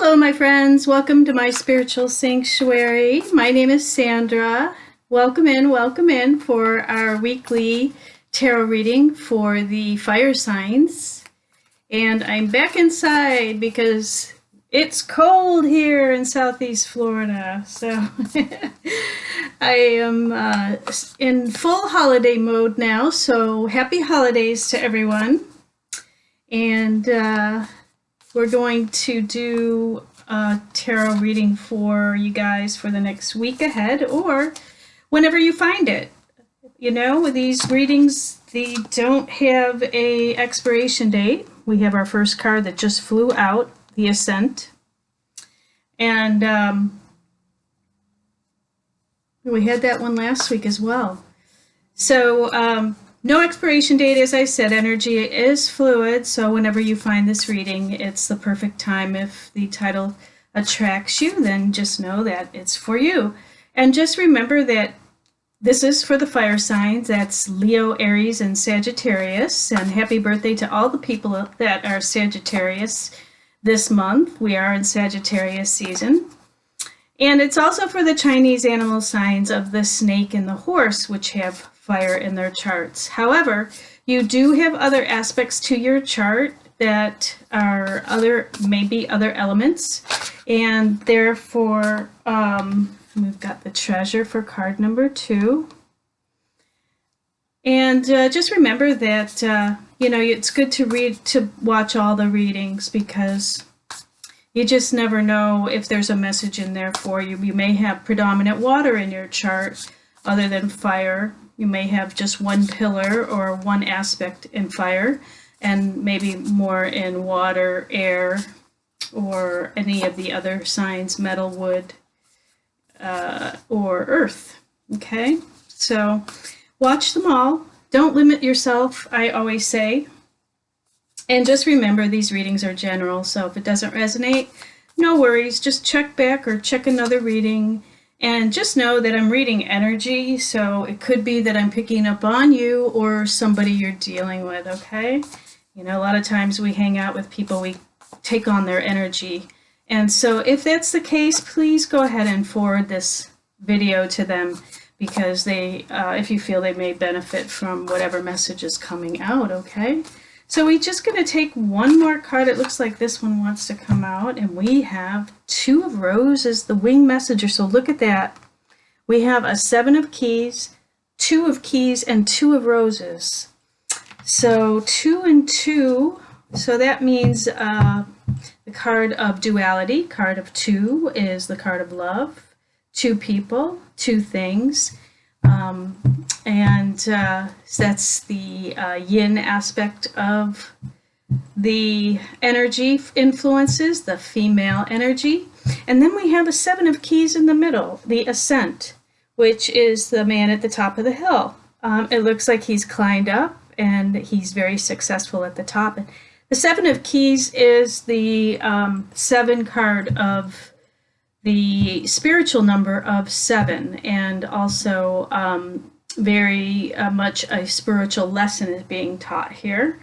Hello, my friends. Welcome to my spiritual sanctuary. My name is Sandra. Welcome in for our weekly tarot reading for the fire signs. And I'm back inside because it's cold here in Southeast Florida. So I am in full holiday mode now. So happy holidays to everyone. And we're going to do a tarot reading for you guys for the next week ahead or whenever you find it. You know, these readings, they don't have a expiration date. We have our first card that just flew out, the Ascent. And we had that one last week as well. So no expiration date, as I said. Energy is fluid, so whenever you find this reading, it's the perfect time. If the title attracts you, then just know that it's for you. And just remember that this is for the fire signs. That's Leo, Aries, and Sagittarius. And happy birthday to all the people that are Sagittarius this month. We are in Sagittarius season. And it's also for the Chinese animal signs of the snake and the horse, which have fire in their charts. However, you do have other aspects to your chart that are maybe other elements, and therefore we've got the treasure for card number 2. And just remember that it's good to watch all the readings, because you just never know if there's a message in there for you. You may have predominant water in your chart other than fire. You may have just one pillar or one aspect in fire, and maybe more in water, air, or any of the other signs, metal, wood, or earth. Okay? So watch them all. Don't limit yourself, I always say. And just remember, these readings are general, so if it doesn't resonate, no worries. Just check back or check another reading. And just know that I'm reading energy, so it could be that I'm picking up on you or somebody you're dealing with, okay? You know, a lot of times we hang out with people, we take on their energy. And so if that's the case, please go ahead and forward this video to them, because if you feel they may benefit from whatever message is coming out, okay? So we're just going to take one more card. It looks like this one wants to come out, and we have 2 of Roses, the winged messenger. So look at that. We have a 7 of Keys, 2 of Keys, and 2 of Roses. So 2 and 2. So that means the card of duality. Card of 2 is the card of love. 2 people, 2 things. And that's the yin aspect of the energy influences, the female energy. And then we have a 7 of Keys in the middle, the Ascent, which is the man at the top of the hill. It looks like he's climbed up and he's very successful at the top. And the 7 of Keys is the 7 card of the spiritual number of 7, and also very much a spiritual lesson is being taught here.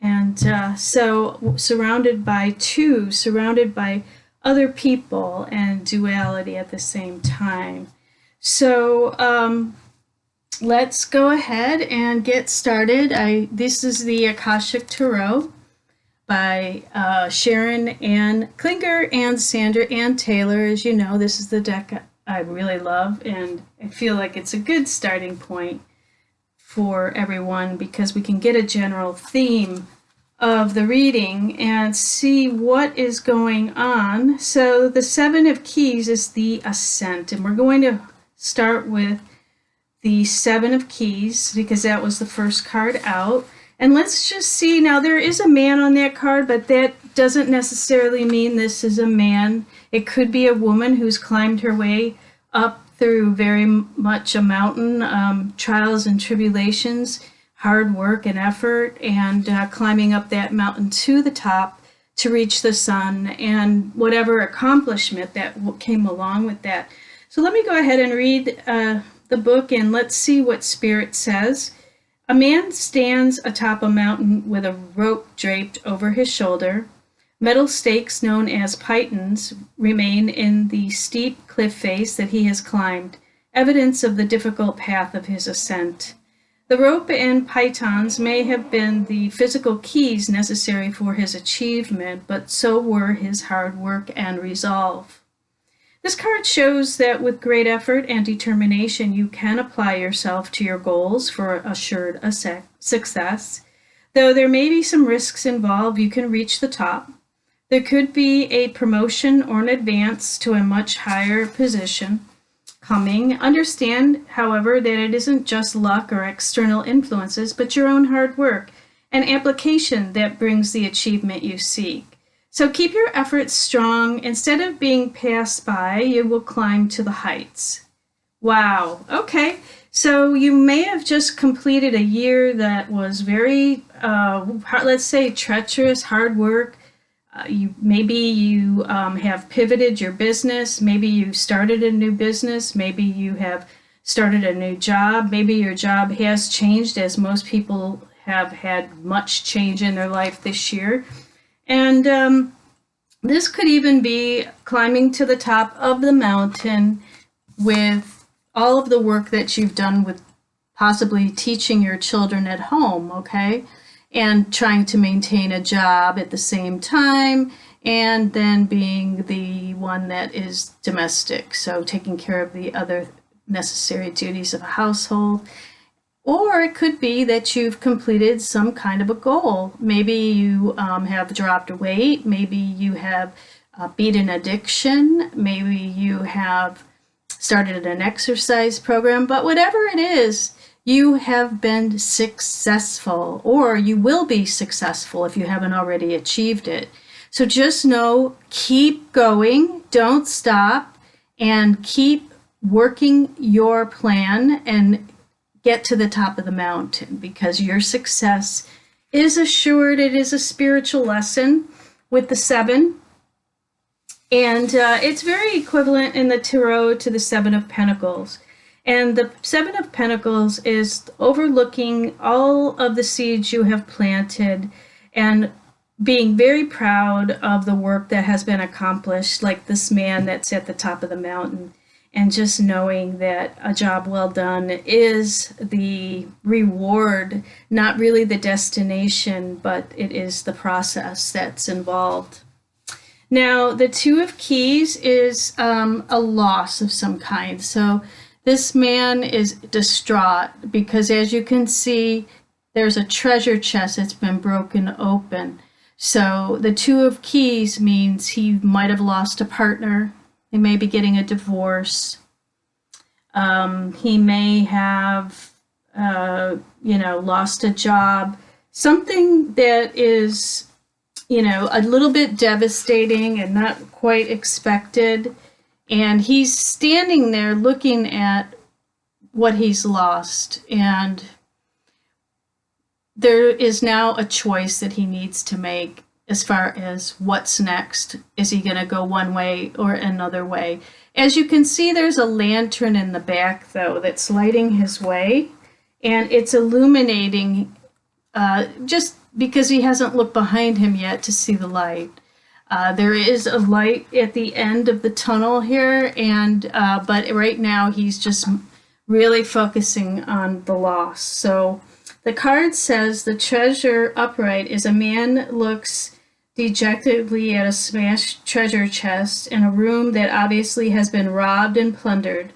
And so surrounded by 2, surrounded by other people, and duality at the same time. So let's go ahead and get started. This is the Akashic Tarot by Sharon Ann Klinger and Sandra Ann Taylor. As you know, this is the deck I really love, and I feel like it's a good starting point for everyone, because we can get a general theme of the reading and see what is going on. So the 7 of Keys is the Ascent, and we're going to start with the 7 of Keys because that was the first card out. And let's just see, now there is a man on that card, but that doesn't necessarily mean this is a man. It could be a woman who's climbed her way up through very much a mountain, trials and tribulations, hard work and effort, and climbing up that mountain to the top to reach the sun, and whatever accomplishment that came along with that. So let me go ahead and read the book, and let's see what Spirit says. A man stands atop a mountain with a rope draped over his shoulder. Metal stakes known as pythons remain in the steep cliff face that he has climbed, evidence of the difficult path of his ascent. The rope and pythons may have been the physical keys necessary for his achievement, but so were his hard work and resolve. This card shows that with great effort and determination, you can apply yourself to your goals for assured success. Though there may be some risks involved, you can reach the top. There could be a promotion or an advance to a much higher position coming. Understand, however, that it isn't just luck or external influences, but your own hard work and application that brings the achievement you seek. So keep your efforts strong. Instead of being passed by, you will climb to the heights. Wow. Okay. So you may have just completed a year that was very, let's say, treacherous, hard work. Maybe you have pivoted your business. Maybe you started a new business. Maybe you have started a new job. Maybe your job has changed, as most people have had much change in their life this year. And this could even be climbing to the top of the mountain with all of the work that you've done with possibly teaching your children at home, okay? And trying to maintain a job at the same time, and then being the one that is domestic, so taking care of the other necessary duties of a household. Or it could be that you've completed some kind of a goal. Maybe you have dropped weight, maybe you have beat an addiction, maybe you have started an exercise program, but whatever it is, you have been successful, or you will be successful if you haven't already achieved it. So just know, keep going, don't stop, and keep working your plan and get to the top of the mountain, because your success is assured. It is a spiritual lesson with the 7. And it's very equivalent in the Tarot to the 7 of Pentacles. And the 7 of Pentacles is overlooking all of the seeds you have planted and being very proud of the work that has been accomplished, like this man that's at the top of the mountain, and just knowing that a job well done is the reward, not really the destination, but it is the process that's involved. Now, the 2 of Keys is a loss of some kind. So this man is distraught because, as you can see, there's a treasure chest that's been broken open. So the 2 of Keys means he might have lost a partner. He may be getting a divorce. He may have, lost a job. Something that is, a little bit devastating and not quite expected. And he's standing there looking at what he's lost. And there is now a choice that he needs to make as far as what's next. Is he going to go one way or another way? As you can see, there's a lantern in the back, though, that's lighting his way. And it's illuminating just because he hasn't looked behind him yet to see the light. There is a light at the end of the tunnel here, but right now he's just really focusing on the loss. So the card says the treasure upright is a man looks dejectedly at a smashed treasure chest in a room that obviously has been robbed and plundered.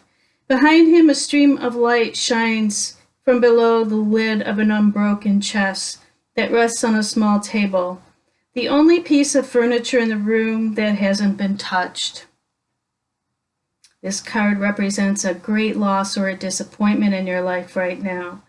Behind him, a stream of light shines from below the lid of an unbroken chest that rests on a small table, the only piece of furniture in the room that hasn't been touched. This card represents a great loss or a disappointment in your life right now.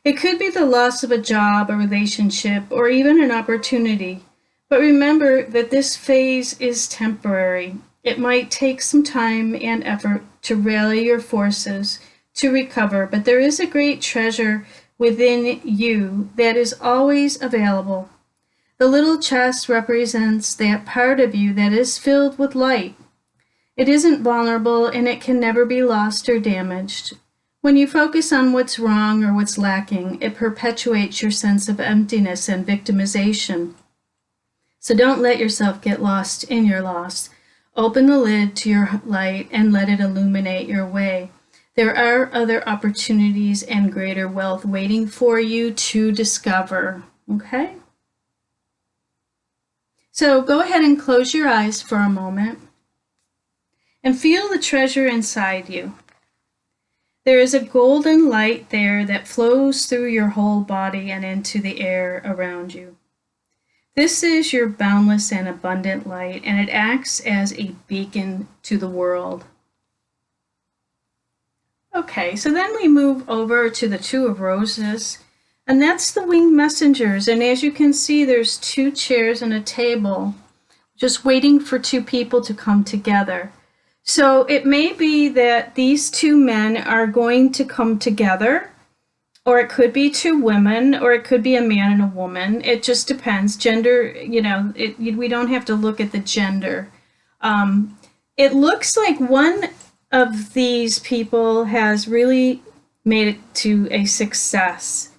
It could be the loss of a job, a relationship, or even an opportunity. But remember that this phase is temporary. It might take some time and effort to rally your forces to recover, but there is a great treasure within you that is always available. The little chest represents that part of you that is filled with light. It isn't vulnerable and it can never be lost or damaged. When you focus on what's wrong or what's lacking, it perpetuates your sense of emptiness and victimization. So don't let yourself get lost in your loss. Open the lid to your light and let it illuminate your way. There are other opportunities and greater wealth waiting for you to discover. Okay? So go ahead and close your eyes for a moment and feel the treasure inside you. There is a golden light there that flows through your whole body and into the air around you. This is your boundless and abundant light, and it acts as a beacon to the world. Okay, so then we move over to the Two of Roses, and that's the winged messengers. And as you can see, there's 2 chairs and a table, just waiting for 2 people to come together. So it may be that these 2 men are going to come together, or it could be 2 women, or it could be a man and a woman. It just depends. Gender, we don't have to look at the gender. It looks like one of these people has really made it to a success.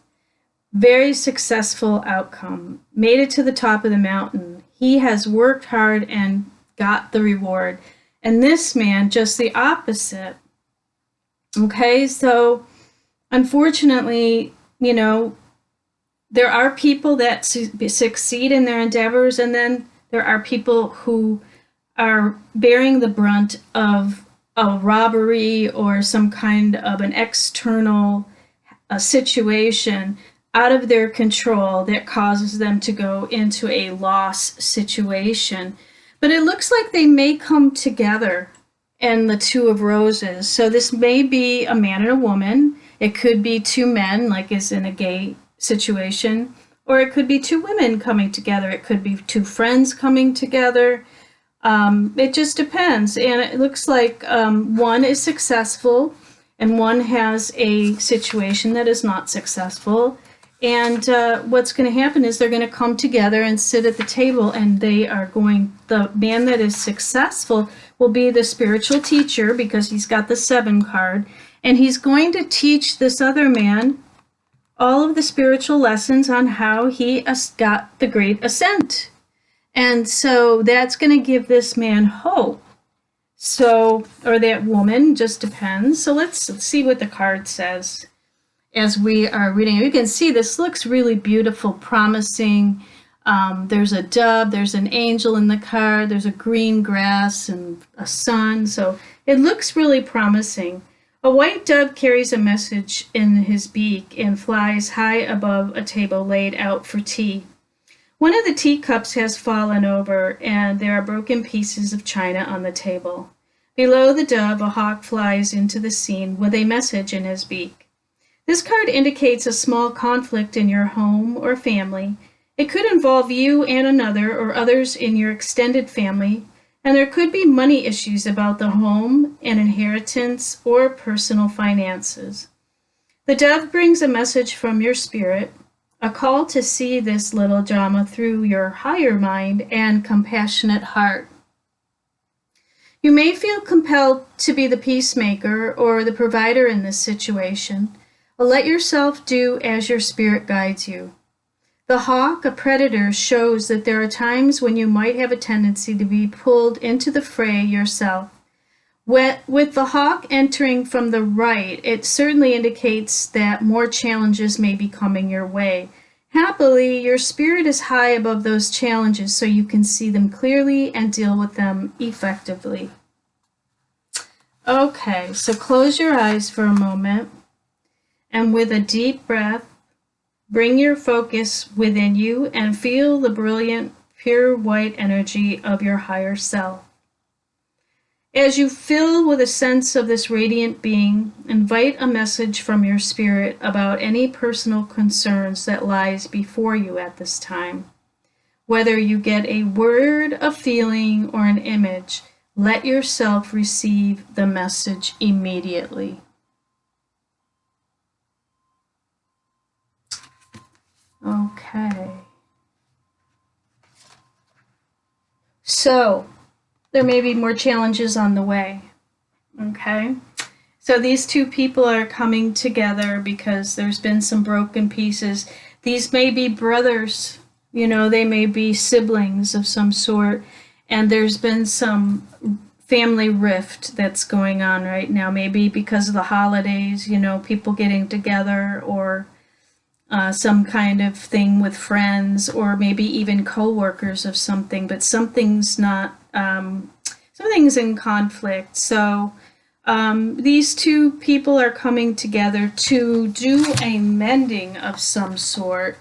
Very successful outcome. Made it to the top of the mountain. He has worked hard and got the reward. And this man, just the opposite. Okay, so unfortunately, there are people that succeed in their endeavors, and then there are people who are bearing the brunt of a robbery or some kind of an external situation out of their control that causes them to go into a loss situation. But it looks like they may come together in the Two of Roses. So this may be a man and a woman. It could be 2 men, like is in a gay situation, or it could be 2 women coming together. It could be 2 friends coming together. It just depends. And it looks like one is successful and one has a situation that is not successful. And what's going to happen is they're going to come together and sit at the table, and the man that is successful will be the spiritual teacher, because he's got the 7 card, and he's going to teach this other man all of the spiritual lessons on how he got the great ascent. And so that's going to give this man hope. So, or that woman, just depends. So let's see what the card says as we are reading. You can see this looks really beautiful, promising. There's a dove, there's an angel in the card, there's a green grass and a sun. So it looks really promising. A white dove carries a message in his beak and flies high above a table laid out for tea. One of the teacups has fallen over, and there are broken pieces of china on the table. Below the dove, a hawk flies into the scene with a message in his beak. This card indicates a small conflict in your home or family. It could involve you and another or others in your extended family, and there could be money issues about the home, an inheritance, or personal finances. The dove brings a message from your spirit, a call to see this little drama through your higher mind and compassionate heart. You may feel compelled to be the peacemaker or the provider in this situation. Let yourself do as your spirit guides you. The hawk, a predator, shows that there are times when you might have a tendency to be pulled into the fray yourself. With the hawk entering from the right, it certainly indicates that more challenges may be coming your way. Happily, your spirit is high above those challenges so you can see them clearly and deal with them effectively. Okay, so close your eyes for a moment, and with a deep breath, bring your focus within you and feel the brilliant, pure white energy of your higher self. As you fill with a sense of this radiant being, invite a message from your spirit about any personal concerns that lies before you at this time. Whether you get a word, a feeling, or an image, let yourself receive the message immediately. Okay. So, there may be more challenges on the way. Okay? So these 2 people are coming together because there's been some broken pieces. These may be brothers. You know, they may be siblings of some sort, and there's been some family rift that's going on right now, maybe because of the holidays, you know, people getting together, or some kind of thing with friends, or maybe even co-workers of something, but something's not, something's in conflict. So these two people are coming together to do a mending of some sort.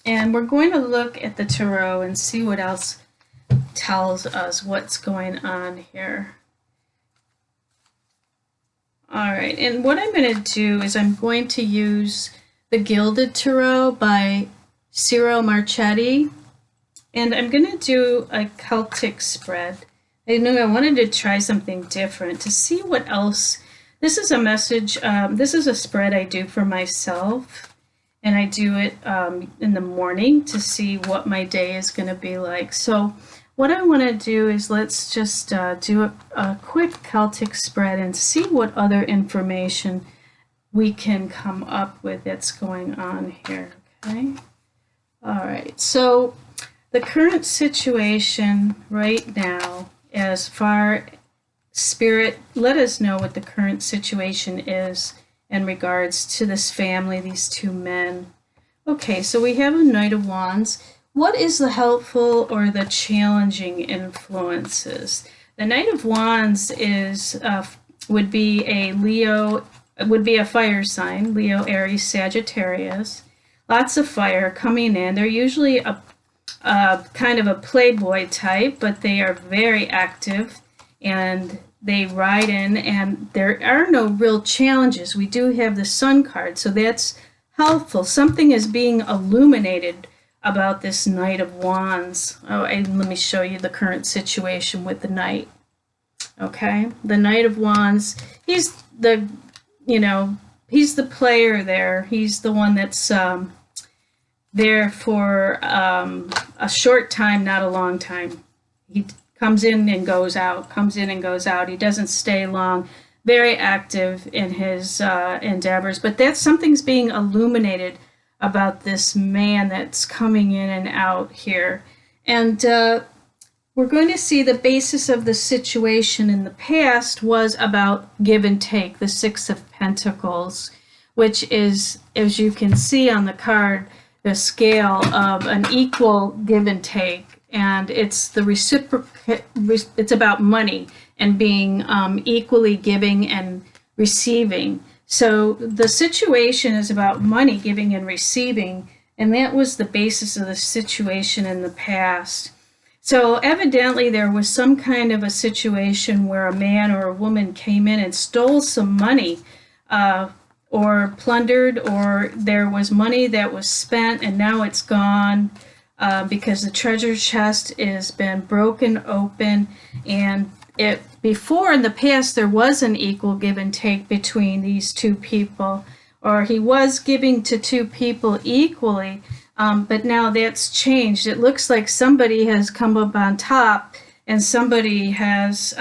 And we're going to look at the tarot and see what else tells us what's going on here. All right, and what I'm going to do is I'm going to use the Gilded Tarot by Ciro Marchetti, and I'm going to do a Celtic spread. I knew I wanted to try something different to see what else. This is a message, this is a spread I do for myself, and I do it in the morning to see what my day is going to be like. So what I want to do is let's just do a quick Celtic spread and see what other information we can come up with that's going on here, okay? All right, so the current situation right now, as far Spirit, let us know what the current situation is in regards to this family, these two men. Okay, so we have a Knight of Wands. What is the helpful or the challenging influences? The Knight of Wands is would be a Leo, would be a fire sign, Leo, Aries, Sagittarius. Lots of fire coming in. They're usually a kind of a playboy type, but they are very active and they ride in, and there are no real challenges. We do have the Sun card, so that's helpful. Something is being illuminated about this Knight of Wands. Oh, and let me show you the current situation with the Knight. Okay, the Knight of Wands, he's the, you know, he's the player there. He's the one that's there for a short time, not a long time. He comes in and goes out, comes in and goes out. He doesn't stay long. Very active in his endeavors. But that's something's being illuminated about this man that's coming in and out here. And we're going to see the basis of the situation in the past was about give and take, the Six of Pentacles, which is, as you can see on the card, the scale of an equal give and take. And it's the reciprocate, it's about money and being equally giving and receiving. So the situation is about money, giving and receiving, and that was the basis of the situation in the past. So evidently there was some kind of a situation where a man or a woman came in and stole some money, or plundered, or there was money that was spent and now it's gone. Because the treasure chest has been broken open, and before in the past there was an equal give and take between these two people, or he was giving to two people equally, but now that's changed. It looks like somebody has come up on top and somebody has,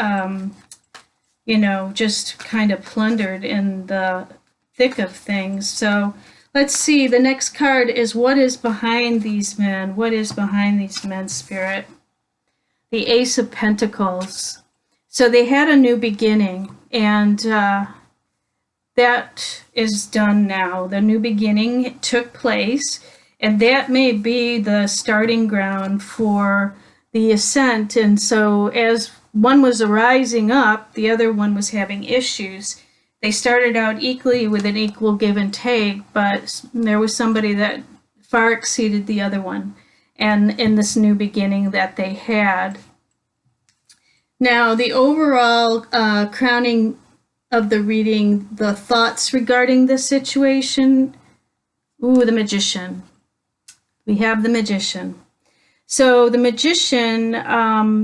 you know, just kind of plundered in the thick of things. So let's see, the next card is what is behind these men? What is behind these men, Spirit? The Ace of Pentacles. So they had a new beginning, and that is done now. The new beginning took place, and that may be the starting ground for the Ascent. And so as one was rising up, the other one was having issues. They started out equally with an equal give and take, but there was somebody that far exceeded the other one, and in this new beginning that they had. Now, the overall crowning of the reading, the thoughts regarding this situation, the Magician. We have the Magician. So the Magician,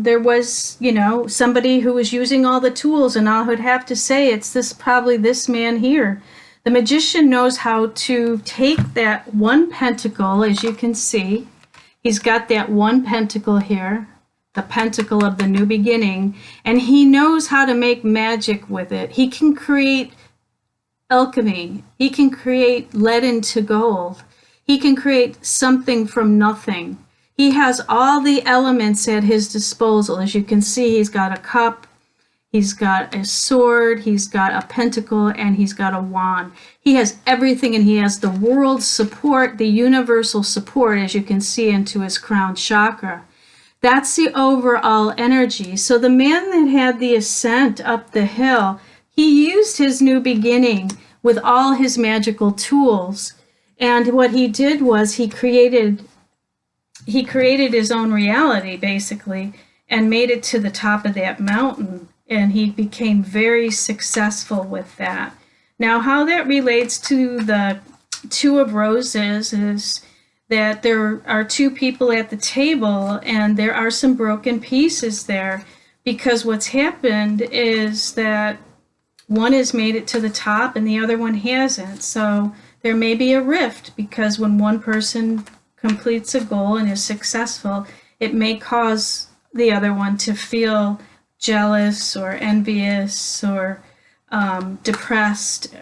there was, you know, somebody who was using all the tools, and I would have to say it's probably this man here. The Magician knows how to take that one pentacle, as you can see. He's got that one pentacle here, the pentacle of the new beginning, and he knows how to make magic with it. He can create alchemy. He can create lead into gold. He can create something from nothing. He has all the elements at his disposal. As you can see, he's got a cup, he's got a sword, he's got a pentacle, and he's got a wand. He has everything, and he has the world's support, the universal support, as you can see into his crown chakra. That's the overall energy. So the man that had the ascent up the hill, he used his new beginning with all his magical tools. And what he did was he created his own reality, basically, and made it to the top of that mountain. And he became very successful with that. Now, how that relates to the Two of Roses is that there are two people at the table, and there are some broken pieces there, because what's happened is that one has made it to the top and the other one hasn't. So there may be a rift, because when one person completes a goal and is successful, it may cause the other one to feel jealous or envious or depressed,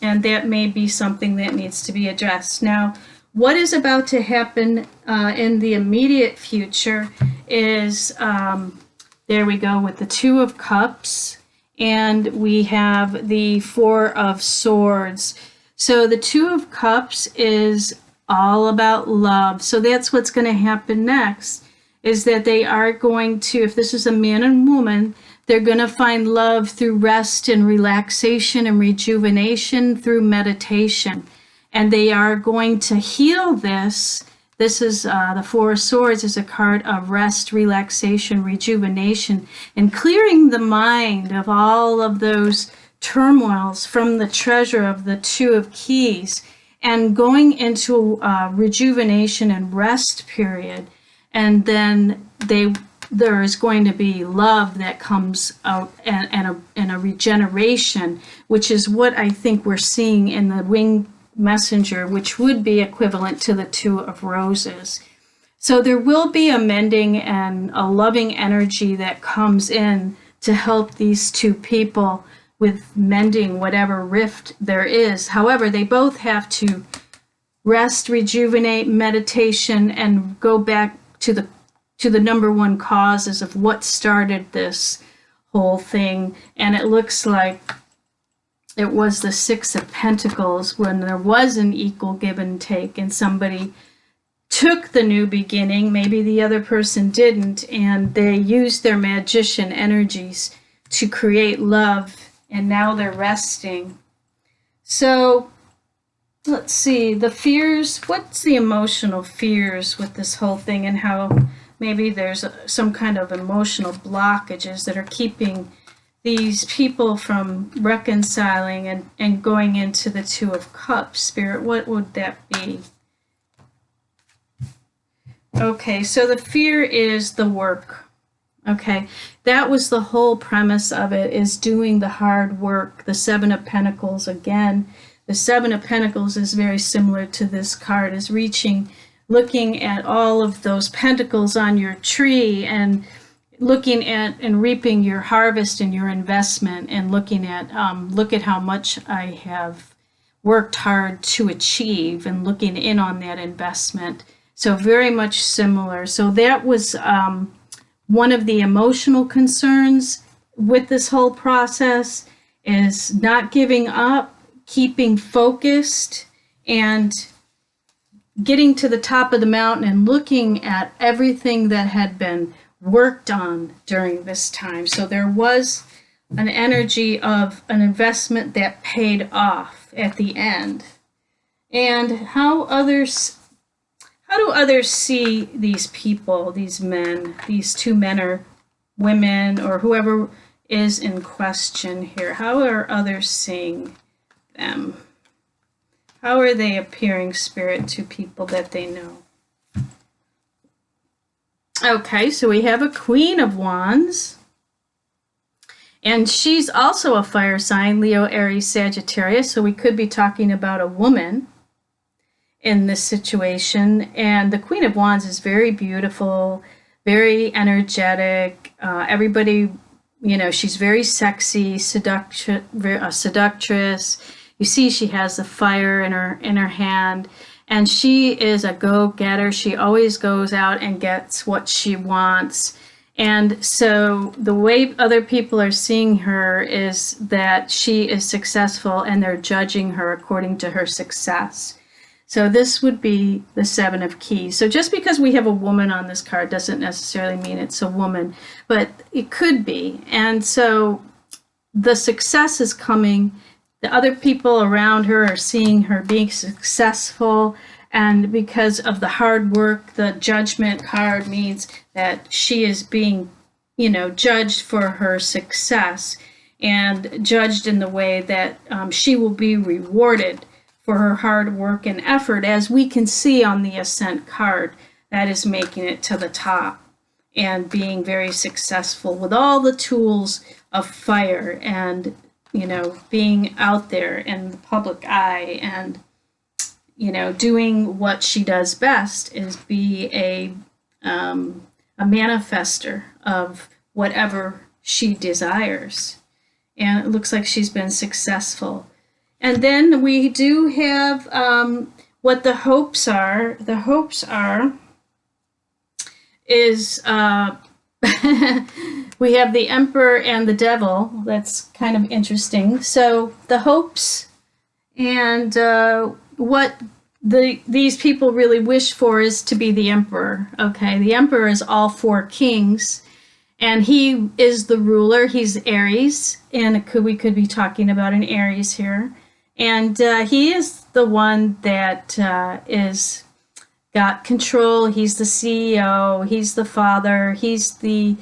and that may be something that needs to be addressed. Now, what is about to happen in the immediate future is, there we go with the Two of Cups, and we have the Four of Swords. So the Two of Cups is all about love. So that's what's going to happen next, is that they are going to, if this is a man and woman, they're going to find love through rest and relaxation and rejuvenation through meditation. And they are going to heal this. This is the Four of Swords is a card of rest, relaxation, rejuvenation, and clearing the mind of all of those turmoils from the treasure of the Two of Keys, and going into rejuvenation and rest period. And then there is going to be love that comes out, and a regeneration, which is what I think we're seeing in the Winged Messenger, which would be equivalent to the Two of Roses. So there will be a mending and a loving energy that comes in to help these two people with mending whatever rift there is. However, they both have to rest, rejuvenate, meditation, and go back to the number one causes of what started this whole thing. And it looks like it was the Six of Pentacles, when there was an equal give and take, and somebody took the new beginning, maybe the other person didn't, and they used their magician energies to create love, and now they're resting. So let's see, the fears, what's the emotional fears with this whole thing, and how maybe there's some kind of emotional blockages that are keeping these people from reconciling and going into the Two of Cups. Spirit, what would that be? Okay, so the fear is the work. Okay, that was the whole premise of it, is doing the hard work. The Seven of Pentacles, again, the Seven of Pentacles is very similar to this card, is looking at all of those pentacles on your tree, and looking at and reaping your harvest and your investment, and looking at, look at how much I have worked hard to achieve, and looking in on that investment. So very much similar. So that was one of the emotional concerns with this whole process, is not giving up, keeping focused, and getting to the top of the mountain and looking at everything that had been worked on during this time. So there was an energy of an investment that paid off at the end. And how do others see these people, these men, these two men or women, or whoever is in question here? How are others seeing them? How are they appearing, Spirit, to people that they know? Okay, so we have a Queen of Wands, and she's also a fire sign, Leo, Aries, Sagittarius, so we could be talking about a woman in this situation. And the Queen of Wands is very beautiful, very energetic. Everybody, you know, she's very sexy, seductress. You see she has the fire in her hand. And she is a go-getter. She always goes out and gets what she wants. And so the way other people are seeing her is that she is successful and they're judging her according to her success. So this would be the Seven of Keys. So just because we have a woman on this card doesn't necessarily mean it's a woman, but it could be. And so the success is coming. The other people around her are seeing her being successful, and because of the hard work, the Judgment card means that she is being, judged for her success and judged in the way that she will be rewarded for her hard work and effort, as we can see on the Ascent card. That is making it to the top and being very successful with all the tools of fire and being out there in the public eye and, doing what she does best is be a manifester of whatever she desires. And it looks like she's been successful. And then we do have what the hopes are. The hopes is we have the Emperor and the Devil. That's kind of interesting. So the hopes and what these people really wish for is to be the Emperor. Okay, the Emperor is all four kings, and he is the ruler. He's Aries, and we could be talking about an Aries here. And he is the one that is got control. He's the CEO. He's the father. He's the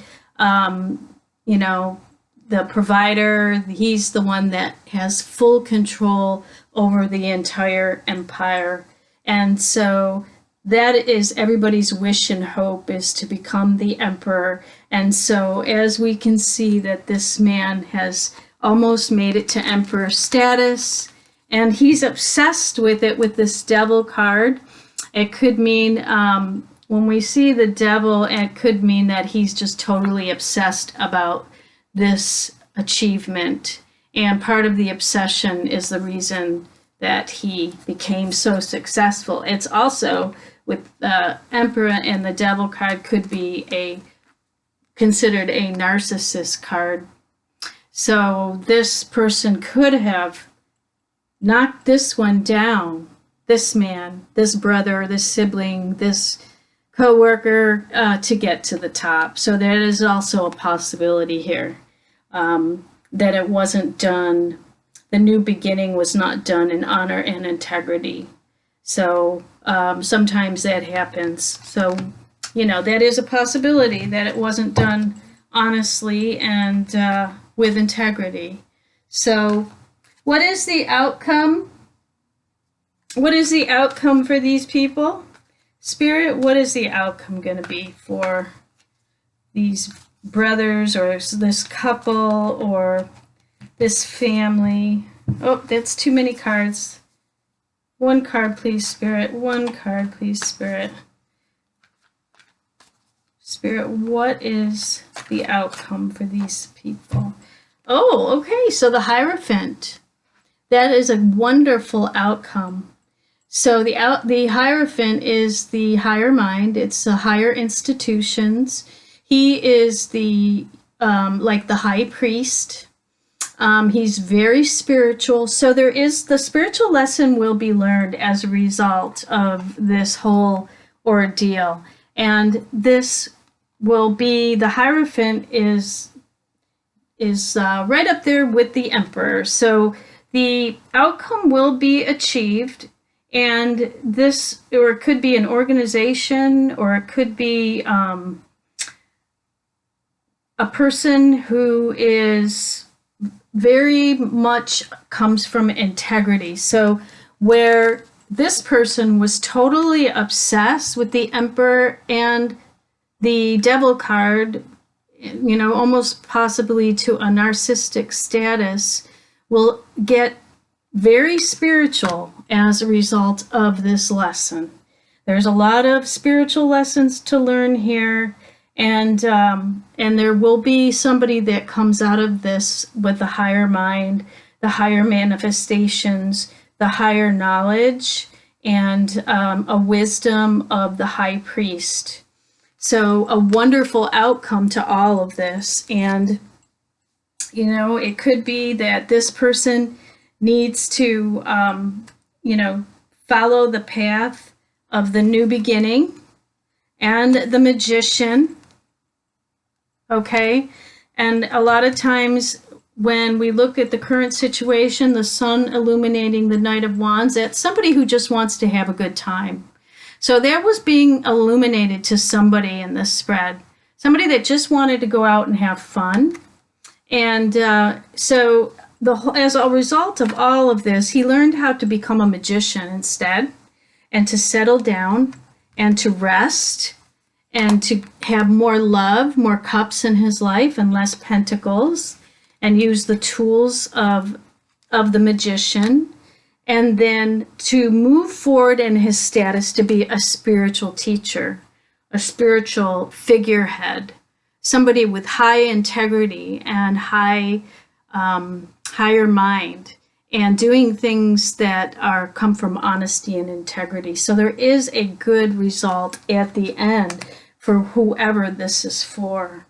the provider. He's the one that has full control over the entire empire. And so that is everybody's wish and hope, is to become the emperor. And so as we can see that this man has almost made it to emperor status, and he's obsessed with it with this Devil card. It could mean, when we see the Devil, it could mean that he's just totally obsessed about this achievement. And part of the obsession is the reason that he became so successful. It's also, with the Emperor and the Devil card, could be considered a narcissist card. So this person could have knocked this one down, this man, this brother, this sibling, this co-worker, to get to the top. So there is also a possibility here that it wasn't done, the new beginning was not done in honor and integrity. So sometimes that happens. So, that is a possibility, that it wasn't done honestly and with integrity. So what is the outcome? What is the outcome for these people? Spirit, what is the outcome going to be for these brothers or this couple or this family? Oh, that's too many cards. One card, please, Spirit. One card, please, Spirit. Spirit, what is the outcome for these people? Oh, okay, so the Hierophant. That is a wonderful outcome. So the Hierophant is the higher mind. It's the higher institutions. He is the like the high priest. He's very spiritual. So the spiritual lesson will be learned as a result of this whole ordeal. And this will be, the Hierophant is right up there with the Emperor. So the outcome will be achieved. And this, or it could be an organization, or it could be a person who is very much comes from integrity. So where this person was totally obsessed with the Emperor and the Devil card, almost possibly to a narcissistic status, will get very spiritual as a result of this lesson. There's a lot of spiritual lessons to learn here, and there will be somebody that comes out of this with the higher mind, the higher manifestations, the higher knowledge, and a wisdom of the high priest. So a wonderful outcome to all of this. And, you know, it could be that this person needs to, you know, follow the path of the new beginning and the magician. Okay. And a lot of times when we look at the current situation, the sun illuminating the Knight of Wands, that's somebody who just wants to have a good time. So that was being illuminated to somebody in this spread, somebody that just wanted to go out and have fun. And so as a result of all of this, he learned how to become a magician instead, and to settle down and to rest and to have more love, more cups in his life and less pentacles, and use the tools of the magician, and then to move forward in his status to be a spiritual teacher, a spiritual figurehead, somebody with high integrity and higher mind, and doing things that come from honesty and integrity. So there is a good result at the end for whoever this is for.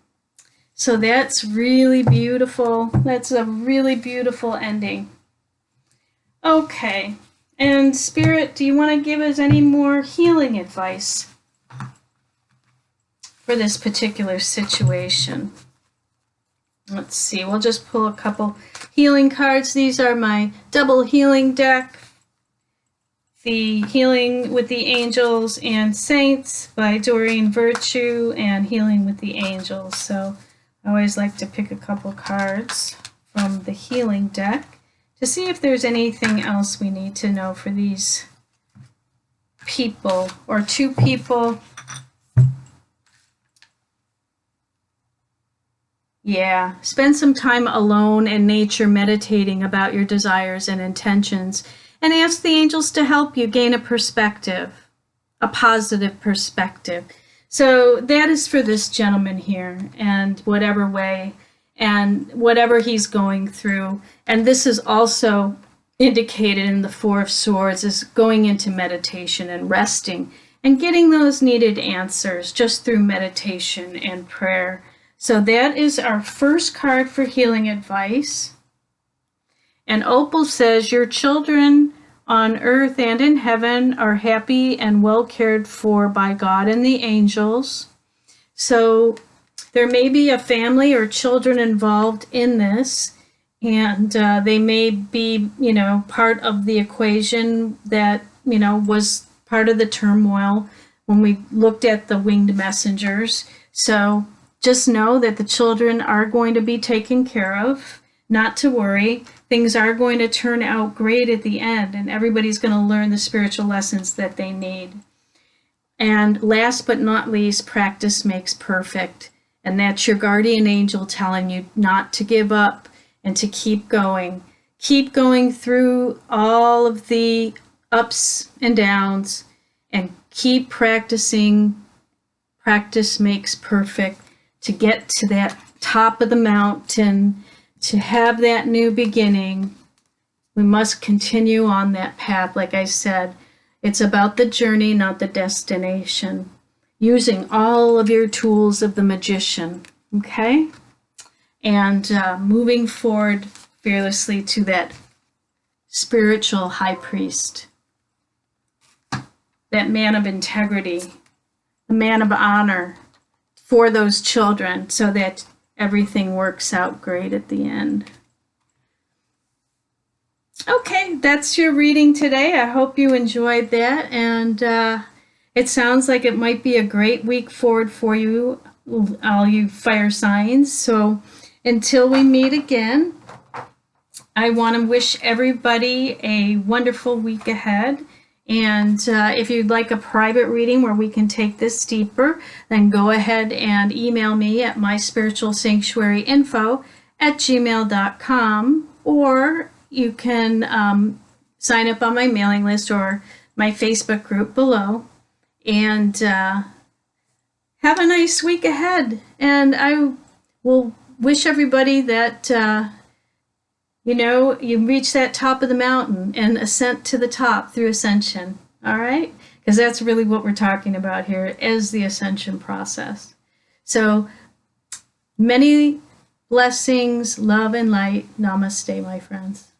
So that's really beautiful. That's a really beautiful ending. Okay. And Spirit, do you want to give us any more healing advice for this particular situation? Let's see. We'll just pull a couple healing cards. These are my double healing deck. The Healing with the Angels and Saints by Doreen Virtue, and Healing with the Angels. So I always like to pick a couple cards from the healing deck to see if there's anything else we need to know for these people, or two people. Yeah, spend some time alone in nature meditating about your desires and intentions, and ask the angels to help you gain a perspective, a positive perspective. So that is for this gentleman here, and whatever way and whatever he's going through. And this is also indicated in the Four of Swords, is going into meditation and resting and getting those needed answers just through meditation and prayer. So that is our first card for healing advice. And Opal says, your children on earth and in heaven are happy and well cared for by God and the angels. So there may be a family or children involved in this, and they may be, you know, part of the equation that, you know, was part of the turmoil when we looked at the winged messengers. So just know that the children are going to be taken care of, not to worry. Things are going to turn out great at the end, and everybody's going to learn the spiritual lessons that they need. And last but not least, practice makes perfect. And that's your guardian angel telling you not to give up and to keep going. Keep going through all of the ups and downs, and keep practicing. Practice makes perfect. To get to that top of the mountain, to have that new beginning, we must continue on that path. Like I said, it's about the journey, not the destination. Using all of your tools of the magician, okay? And moving forward fearlessly to that spiritual high priest, that man of integrity, the man of honor for those children, so that everything works out great at the end. Okay, that's your reading today. I hope you enjoyed that, and it sounds like it might be a great week forward for you, all you fire signs. So until we meet again, I want to wish everybody a wonderful week ahead. And if you'd like a private reading where we can take this deeper, then go ahead and email me at myspiritualsanctuaryinfo@gmail.com, or you can sign up on my mailing list or my Facebook group below. And have a nice week ahead. And I will wish everybody that, you know, you reach that top of the mountain and ascent to the top through ascension. All right? Because that's really what we're talking about here is the ascension process. So many blessings, love and light. Namaste, my friends.